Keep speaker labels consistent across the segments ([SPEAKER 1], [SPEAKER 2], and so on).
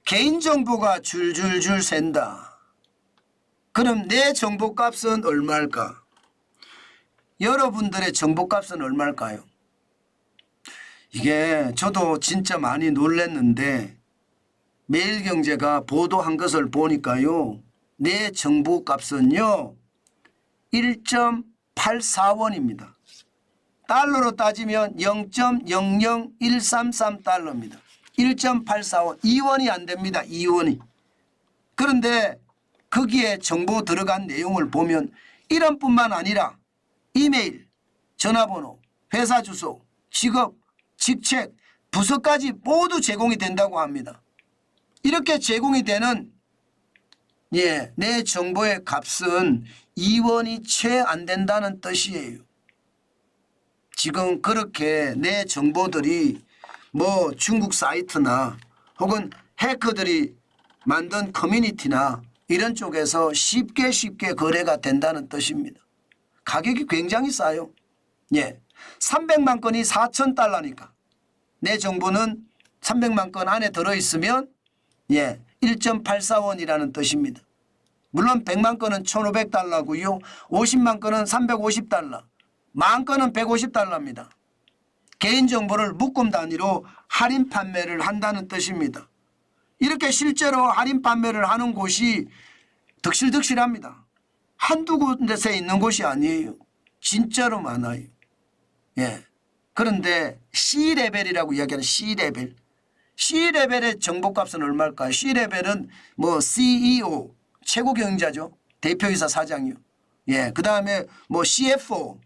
[SPEAKER 1] 개인정보가 줄줄줄 샌다. 그럼 내 정보값은 얼마일까? 여러분들의 정보값은 얼마일까요? 이게 저도 진짜 많이 놀랐는데 매일경제가 보도한 것을 보니까요. 내 정보값은요. 1.84원입니다. 달러로 따지면 0.00133달러입니다. 1.84원. 2원이 안 됩니다. 2원이. 그런데 거기에 정보 들어간 내용을 보면 이름뿐만 아니라 이메일, 전화번호, 회사 주소, 직업, 직책, 부서까지 모두 제공이 된다고 합니다. 이렇게 제공이 되는 내 정보의 값은 2원이 채 안 된다는 뜻이에요. 지금 그렇게 내 정보들이 뭐 중국 사이트나 혹은 해커들이 만든 커뮤니티나 이런 쪽에서 쉽게 거래가 된다는 뜻입니다. 가격이 굉장히 싸요. 300만 건이 4,000달러니까 내 정보는 300만 건 안에 들어있으면 1.84원이라는 뜻입니다. 물론 100만 건은 1,500달러고요. 50만 건은 350달러, 만 건은 150달러입니다. 개인정보를 묶음 단위로 할인 판매를 한다는 뜻입니다. 이렇게 실제로 할인 판매를 하는 곳이 덕실덕실합니다. 한두 군데서 있는 곳이 아니에요. 진짜로 많아요. 그런데 C레벨이라고 이야기하는 C레벨. C레벨의 정보값은 얼마일까요? C레벨은 뭐 CEO, 최고 경영자죠. 대표이사 사장이요. 그 다음에 뭐 CFO,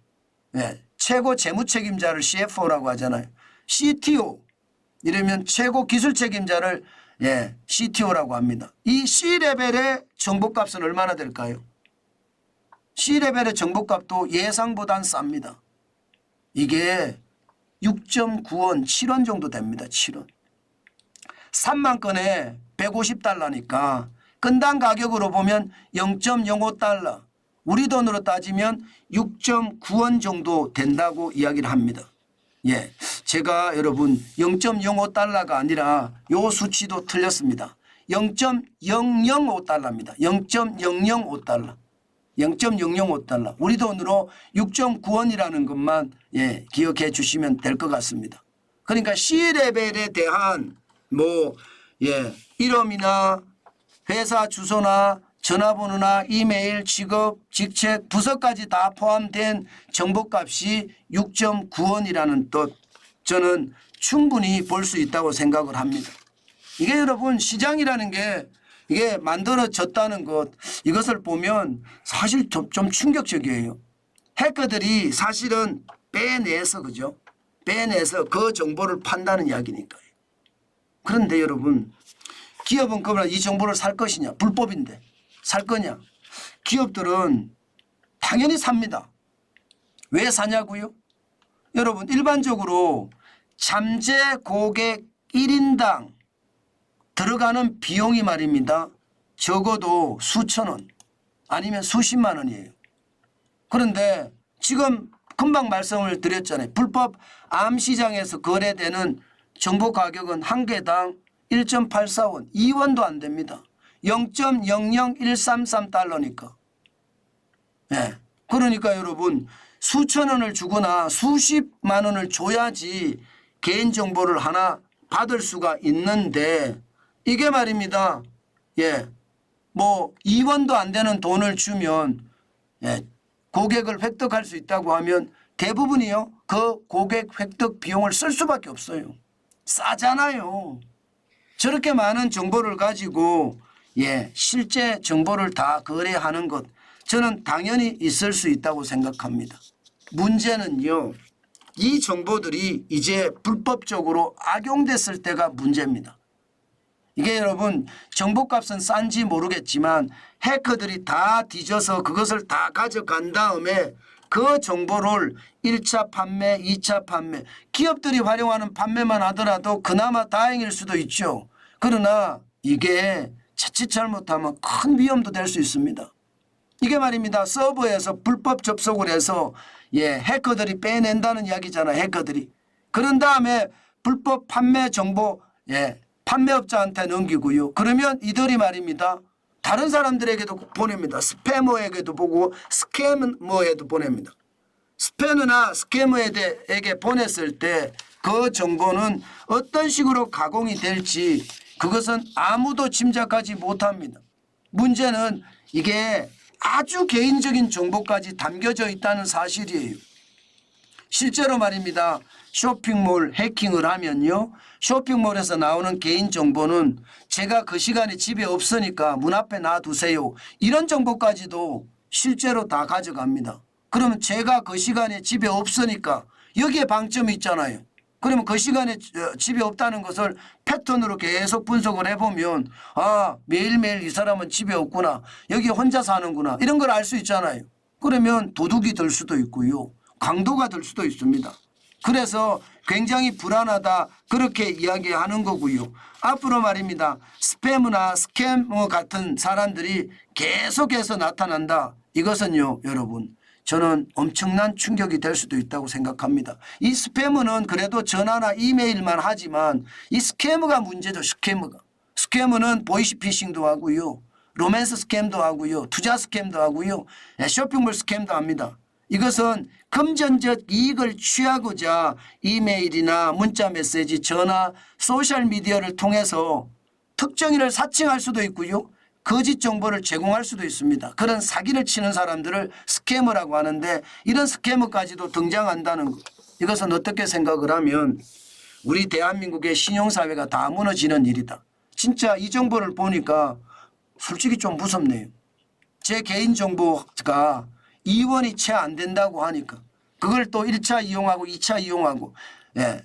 [SPEAKER 1] 최고 재무책임자를 CFO라고 하잖아요. CTO, 이러면 최고 기술 책임자를 CTO라고 합니다. 이 C레벨의 정보값은 얼마나 될까요? C레벨의 정보값도 예상보단 쌉니다. 이게 6.9원, 7원 정도 됩니다. 7원. 3만 건에 150달러니까 건당 가격으로 보면 0.05달러, 우리 돈으로 따지면 6.9원 정도 된다고 이야기를 합니다. 제가 여러분 0.05달러가 아니라 요 수치도 틀렸습니다. 0.005달러입니다. 0.005달러. 0.005달러. 우리 돈으로 6.9원이라는 것만 기억해 주시면 될 것 같습니다. 그러니까 C레벨에 대한 이름이나 회사 주소나 전화번호나 이메일, 직업, 직책, 부서까지 다 포함된 정보값이 6.9원이라는 뜻, 저는 충분히 볼 수 있다고 생각을 합니다. 이게 여러분 시장이라는 게 이게 만들어졌다는 것, 이것을 보면 사실 좀 충격적이에요. 해커들이 사실은 빼내서 그죠? 빼내서 그 정보를 판다는 이야기니까요. 그런데 여러분 기업은 그러면 이 정보를 살 것이냐? 불법인데 살 거냐? 기업들은 당연히 삽니다. 왜 사냐고요? 여러분 일반적으로 잠재 고객 1인당 들어가는 비용이 말입니다. 적어도 수천 원 아니면 수십만 원이에요. 그런데 지금 금방 말씀을 드렸잖아요. 불법 암시장에서 거래되는 정보 가격은 한 개당 1.84원, 2원도 안 됩니다. 0.00133달러니까. 그러니까 여러분 수천 원을 주거나 수십만 원을 줘야지 개인정보를 하나 받을 수가 있는데 이게 말입니다. 뭐 2원도 안 되는 돈을 주면 고객을 획득할 수 있다고 하면 대부분이요. 그 고객 획득 비용을 쓸 수밖에 없어요. 싸잖아요. 저렇게 많은 정보를 가지고 실제 정보를 다 거래하는 것, 저는 당연히 있을 수 있다고 생각합니다. 문제는요. 이 정보들이 이제 불법적으로 악용됐을 때가 문제입니다. 이게 여러분 정보값은 싼지 모르겠지만 해커들이 다 뒤져서 그것을 다 가져간 다음에 그 정보를 1차 판매, 2차 판매, 기업들이 활용하는 판매만 하더라도 그나마 다행일 수도 있죠. 그러나 이게 자칫 잘못하면 큰 위험도 될 수 있습니다. 이게 말입니다. 서버에서 불법 접속을 해서 해커들이 빼낸다는 이야기잖아요. 해커들이. 그런 다음에 불법 판매 정보 판매업자한테 넘기고요. 그러면 이들이 말입니다. 다른 사람들에게도 보냅니다. 스패머에게도 보고 스캐머에도 보냅니다. 스패머나 스캐머에게 보냈을 때 그 정보는 어떤 식으로 가공이 될지 그것은 아무도 짐작하지 못합니다. 문제는 이게 아주 개인적인 정보까지 담겨져 있다는 사실이에요. 실제로 말입니다. 쇼핑몰 해킹을 하면요. 쇼핑몰에서 나오는 개인정보는 제가 그 시간에 집에 없으니까 문 앞에 놔두세요. 이런 정보까지도 실제로 다 가져갑니다. 그러면 제가 그 시간에 집에 없으니까 여기에 방점이 있잖아요. 그러면 그 시간에 집에 없다는 것을 패턴으로 계속 분석을 해보면 아 매일매일 이 사람은 집에 없구나. 여기 혼자 사는구나. 이런 걸 알 수 있잖아요. 그러면 도둑이 될 수도 있고요. 강도가 될 수도 있습니다. 그래서 굉장히 불안하다 그렇게 이야기하는 거고요. 앞으로 말입니다. 스패머나 스캐머 같은 사람들이 계속해서 나타난다. 이것은요 여러분 저는 엄청난 충격이 될 수도 있다고 생각합니다. 이 스패머는 그래도 전화나 이메일만 하지만 이 스캐머가 문제죠. 스캐머는 보이스피싱도 하고요. 로맨스 스캠도 하고요. 투자 스캠도 하고요. 쇼핑몰 스캠도 합니다. 이것은 금전적 이익을 취하고자 이메일이나 문자 메시지, 전화, 소셜미디어를 통해서 특정인을 사칭할 수도 있고요. 거짓 정보를 제공할 수도 있습니다. 그런 사기를 치는 사람들을 스캐머라고 하는데 이런 스캐머까지도 등장한다는 것. 이것은 어떻게 생각을 하면 우리 대한민국의 신용사회가 다 무너지는 일이다. 진짜 이 정보를 보니까 솔직히 좀 무섭네요. 제 개인정보가 2원이 채 안 된다고 하니까 그걸 또 1차 이용하고 2차 이용하고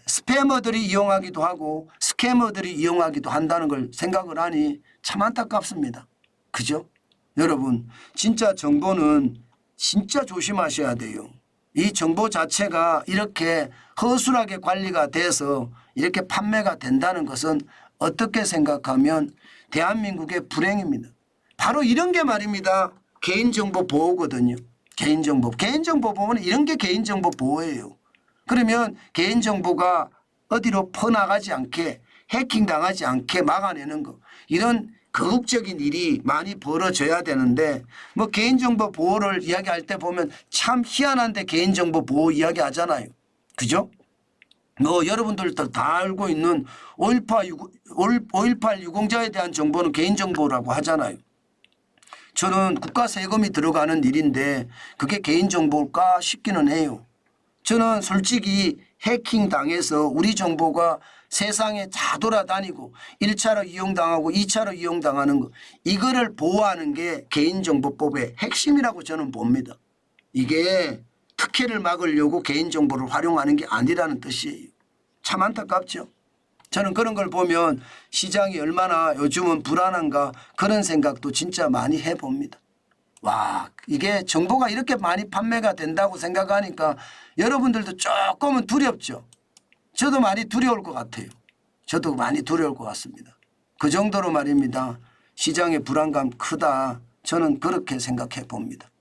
[SPEAKER 1] 스패머들이 이용하기도 하고 스캐머들이 이용하기도 한다는 걸 생각을 하니 참 안타깝습니다. 그죠? 여러분 진짜 정보는 진짜 조심하셔야 돼요. 이 정보 자체가 이렇게 허술하게 관리가 돼서 이렇게 판매가 된다는 것은 어떻게 생각하면 대한민국의 불행입니다. 바로 이런 게 말입니다. 개인정보 보호거든요. 개인정보 보호는 이런 게 개인정보 보호예요. 그러면 개인정보가 어디로 퍼나가지 않게 해킹당하지 않게 막아내는 거 이런 거국적인 일이 많이 벌어져야 되는데 뭐 개인정보 보호를 이야기할 때 보면 참 희한한데 개인정보 보호 이야기하잖아요. 그죠? 뭐 여러분들도 다 알고 있는 5.18 유공자에 대한 정보는 개인정보라고 하잖아요. 저는 국가 세금이 들어가는 일인데 그게 개인정보일까 싶기는 해요. 저는 솔직히 해킹 당해서 우리 정보가 세상에 다 돌아다니고 1차로 이용당하고 2차로 이용당하는 거 이거를 보호하는 게 개인정보법의 핵심이라고 저는 봅니다. 이게 특혜를 막으려고 개인정보를 활용하는 게 아니라는 뜻이에요. 참 안타깝죠. 저는 그런 걸 보면 시장이 얼마나 요즘은 불안한가 그런 생각도 진짜 많이 해봅니다. 와 이게 정보가 이렇게 많이 판매가 된다고 생각하니까 여러분들도 조금은 두렵죠. 저도 많이 두려울 것 같아요. 저도 많이 두려울 것 같습니다. 그 정도로 말입니다. 시장의 불안감 크다. 저는 그렇게 생각해 봅니다.